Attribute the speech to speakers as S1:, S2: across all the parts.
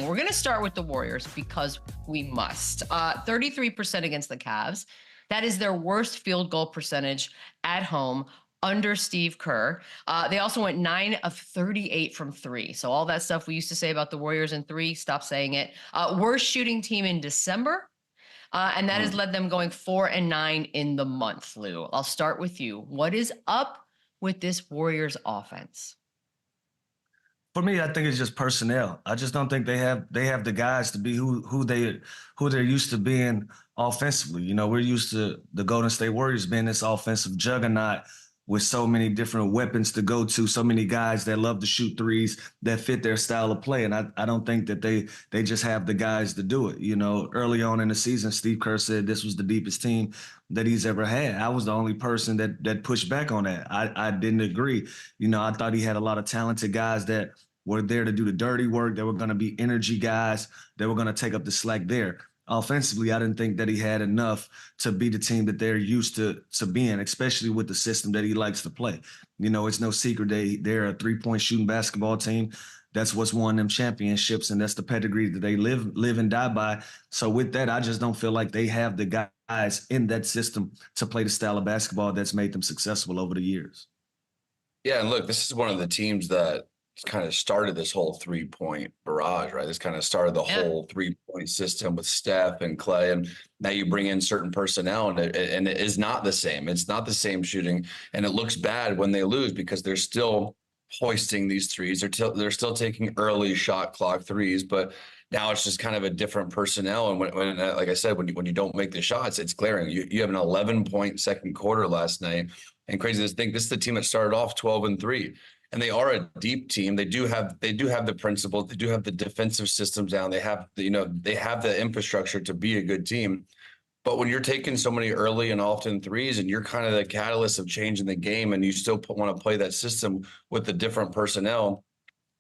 S1: We're going to start with the Warriors because we must. 33% against the Cavs. That is their worst field goal percentage at home under Steve Kerr. They also went 9 of 38 from three. So all that stuff we used to say about the Warriors in three, stop saying it. Worst shooting team in December. And that has led them going 4-9 in the month, Lou. I'll start with you. What is up with this Warriors offense?
S2: For me, I think it's just personnel. I just don't think they have the guys to be who they're used to being offensively. You know, we're used to the Golden State Warriors being this offensive juggernaut with so many different weapons to go to, so many guys that love to shoot threes that fit their style of play. And I don't think that they just have the guys to do it. You know, early on in the season, Steve Kerr said this was the deepest team that he's ever had. I was the only person that pushed back on that. I didn't agree. You know, I thought he had a lot of talented guys that were there to do the dirty work. They were going to be energy guys. They were going to take up the slack there. Offensively, I didn't think that he had enough to be the team that they're used to being, especially with the system that he likes to play. You know, it's no secret they're a three-point shooting basketball team. That's what's won them championships, and that's the pedigree that they live and die by. So with that, I just don't feel like they have the guys in that system to play the style of basketball that's made them successful over the years.
S3: Yeah, and look, this is one of the teams that kind of started this whole three-point barrage, right? This kind of started the whole three-point system with Steph and Clay, and now you bring in certain personnel, and it is not the same. It's not the same shooting, and it looks bad when they lose because they're still hoisting these threes. They're still taking early shot clock threes, but now it's just kind of a different personnel. And when like I said, when you don't make the shots, it's glaring. You have an 11-point second quarter last night, and crazy to think this is the team that started off 12-3. And they are a deep team. They do have the principles. They do have the defensive systems down. They have they have the infrastructure to be a good team. But when you're taking so many early and often threes, and you're kind of the catalyst of changing the game, and you still want to play that system with the different personnel,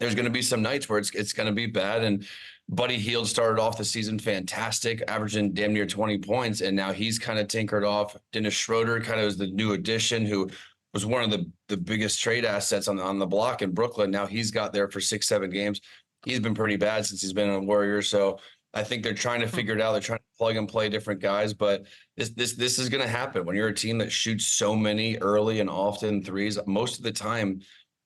S3: there's going to be some nights where it's going to be bad. And Buddy Hield started off the season fantastic, averaging damn near 20 points, and now he's kind of tinkered off. Dennis Schroeder kind of is the new addition who was one of the biggest trade assets on the block in Brooklyn. Now he's got there for 6-7 games. He's been pretty bad since he's been on Warriors. So I think they're trying to figure it out. They're trying to plug and play different guys, but this is going to happen when you're a team that shoots so many early and often threes. Most of the time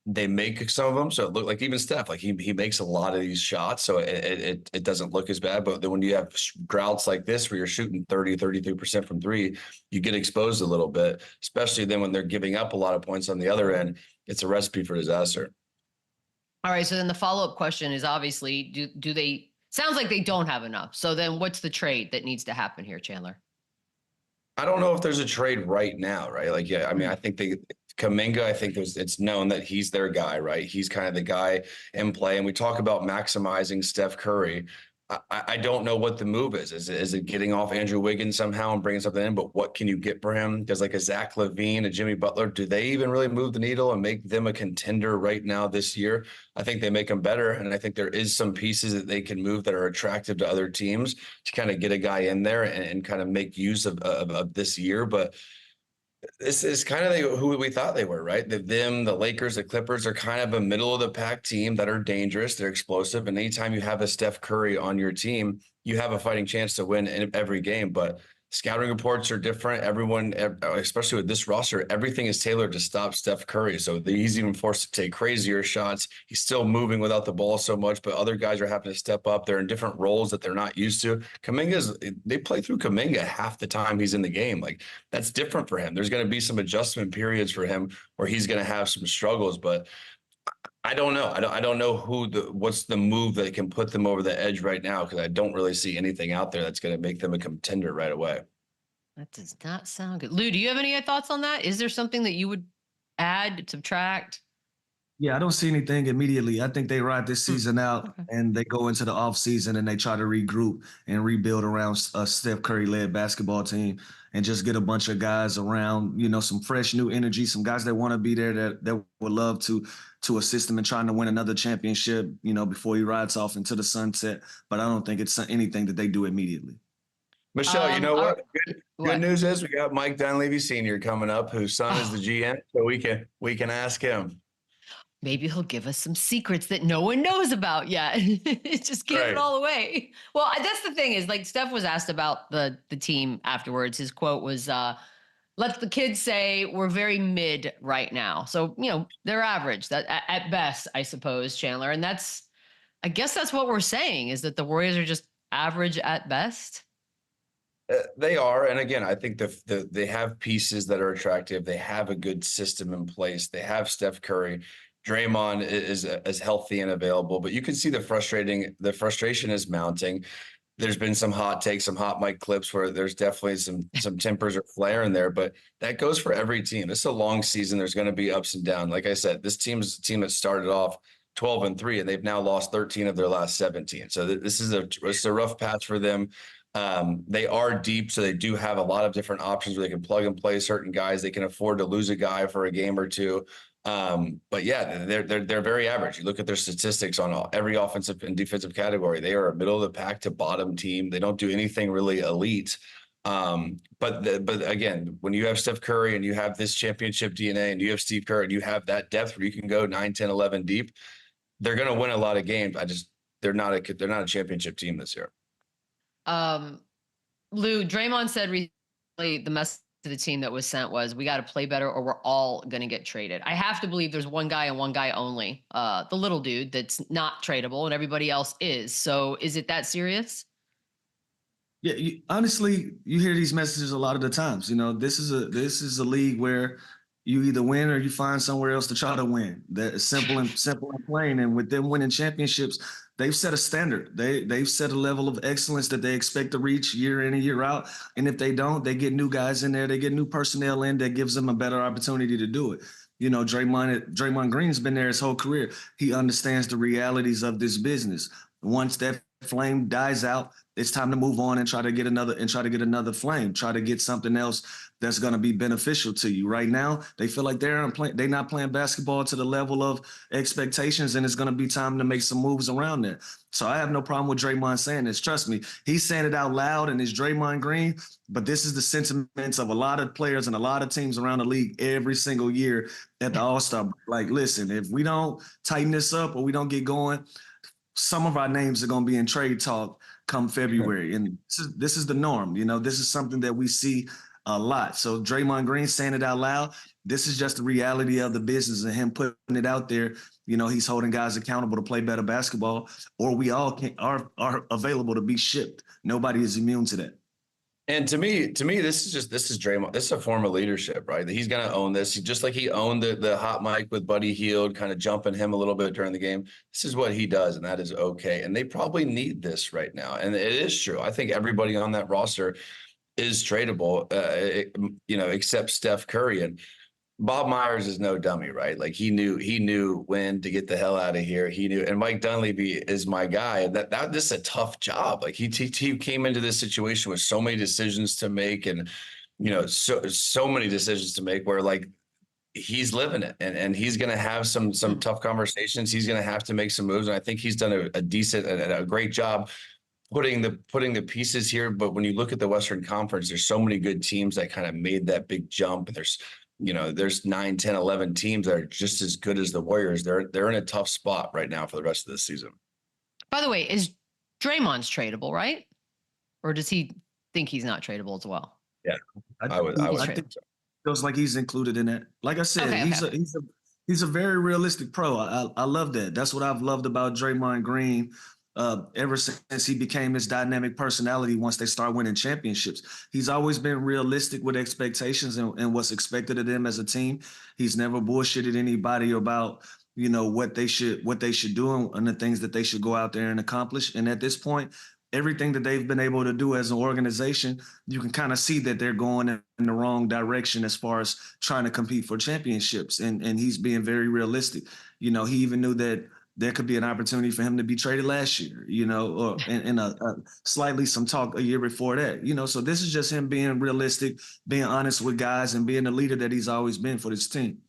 S3: they make some of them. So it looked like even Steph, like he makes a lot of these shots. So it doesn't look as bad, but then when you have droughts like this, where you're shooting 33% from three, you get exposed a little bit, especially then when they're giving up a lot of points on the other end. It's a recipe for disaster.
S1: All right. So then the follow-up question is obviously, do they, sounds like they don't have enough. So then what's the trade that needs to happen here, Chandler?
S3: I don't know if there's a trade right now, right? Like, yeah, I mean, I think Kuminga, I think it's known that he's their guy, right? He's kind of the guy in play. And we talk about maximizing Steph Curry. I don't know what the move is. Is it getting off Andrew Wiggins somehow and bringing something in? But what can you get for him? Because like a Zach LaVine, a Jimmy Butler, do they even really move the needle and make them a contender right now this year? I think they make them better. And I think there is some pieces that they can move that are attractive to other teams to kind of get a guy in there and kind of make use of this year. But this is kind of who we thought they were, right? The Lakers, the Clippers are kind of a middle of the pack team that are dangerous. They're explosive. And anytime you have a Steph Curry on your team, you have a fighting chance to win in every game. But scouting reports are different. Everyone, especially with this roster, everything is tailored to stop Steph Curry. So he's even forced to take crazier shots. He's still moving without the ball so much, but other guys are having to step up. They're in different roles that they're not used to. They play through Kuminga half the time he's in the game. Like, that's different for him. There's going to be some adjustment periods for him where he's going to have some struggles, but I don't know. I don't know what's the move that can put them over the edge right now, because I don't really see anything out there that's going to make them a contender right away.
S1: That does not sound good. Lou, do you have any thoughts on that? Is there something that you would add, subtract?
S2: Yeah, I don't see anything immediately. I think they ride this season out and they go into the off season and they try to regroup and rebuild around a Steph Curry led basketball team and just get a bunch of guys around, you know, some fresh new energy, some guys that want to be there that would love to assist him in trying to win another championship, you know, before he rides off into the sunset. But I don't think it's anything that they do immediately.
S3: Michelle, you know what? Good news is we got Mike Dunleavy Sr. coming up, whose son is the GM, so we can ask him.
S1: maybe he'll give us some secrets that no one knows about yet. Just give it
S3: Right.
S1: all away. Well, that's the thing is, like, Steph was asked about the team afterwards. His quote was, let the kids say we're very mid right now. So, they're average that at best, I suppose, Chandler. And I guess that's what we're saying, is that the Warriors are just average at best.
S3: They are, and again, I think they have pieces that are attractive. They have a good system in place. They have Steph Curry. Draymond is healthy and available, but you can see the frustration is mounting. There's been some hot takes, some hot mic clips where there's definitely some tempers or flair in there, but that goes for every team. This is a long season. There's going to be ups and downs. Like I said, this team's a team that started off 12-3, and they've now lost 13 of their last 17. So this is a rough patch for them. They are deep, so they do have a lot of different options where they can plug and play certain guys. They can afford to lose a guy for a game or two. But yeah, they're very average. You look at their statistics on every offensive and defensive category. They are a middle of the pack to bottom team. They don't do anything really elite. But again, when you have Steph Curry and you have this championship DNA and you have Steve Kerr and you have that depth where you can go 9, 10, 11 deep, they're going to win a lot of games. They're not a championship team this year.
S1: Lou, Draymond said recently the message to the team that was sent was, we got to play better or we're all going to get traded. I have to believe there's one guy and one guy only, the little dude that's not tradable, and everybody else is. So is it that serious?
S2: Yeah, honestly, you hear these messages a lot of the times. This is a league where you either win or you find somewhere else to try to win. That's simple and plain. And with them winning championships, they've set a standard. They've set a level of excellence that they expect to reach year in and year out. And if they don't, they get new guys in there. They get new personnel in that gives them a better opportunity to do it. Draymond Green's been there his whole career. He understands the realities of this business. Once that flame dies out, it's time to move on and try to get another flame. Try to get something else that's going to be beneficial to you. Right now, they feel like they're not playing basketball to the level of expectations, and it's going to be time to make some moves around there. So I have no problem with Draymond saying this. Trust me, he's saying it out loud, and it's Draymond Green. But this is the sentiments of a lot of players and a lot of teams around the league every single year at the All-Star. Like, listen, if we don't tighten this up or we don't get going, some of our names are going to be in trade talk come February. And this is the norm. This is something that we see a lot. So Draymond Green saying it out loud, this is just the reality of the business and him putting it out there. He's holding guys accountable to play better basketball, or we all are available to be shipped. Nobody is immune to that.
S3: And to me, this is Draymond. This is a form of leadership, right? That he's going to own this. Just like he owned the hot mic with Buddy Hield, kind of jumping him a little bit during the game. This is what he does, and that is okay. And they probably need this right now. And it is true. I think everybody on that roster is tradable, except Steph Curry. And Bob Myers is no dummy, right? Like he knew when to get the hell out of here. He knew, and Mike Dunleavy is my guy. And that this is a tough job. Like he came into this situation with so many decisions to make, and so many decisions to make where like he's living it, and he's going to have some tough conversations. He's going to have to make some moves, and I think he's done a decent and a great job putting the pieces here. But when you look at the Western Conference, there's so many good teams that kind of made that big jump. There's 9, 10, 11 teams that are just as good as the Warriors. They're in a tough spot right now for the rest of the season.
S1: By the way, is Draymond's tradable, right? Or does he think he's not tradable as well?
S3: Yeah, I would think so.
S2: Feels like he's included in that. Like I said, he's a very realistic pro. I love that. That's what I've loved about Draymond Green ever since he became this dynamic personality. Once they start winning championships, he's always been realistic with expectations and what's expected of them as a team. He's never bullshitted anybody about what they should do and the things that they should go out there and accomplish. And at this point, everything that they've been able to do as an organization, you can kind of see that they're going in the wrong direction as far as trying to compete for championships. And he's being very realistic. He even knew that there could be an opportunity for him to be traded last year, or in a slightly some talk a year before that, So this is just him being realistic, being honest with guys, and being the leader that he's always been for this team.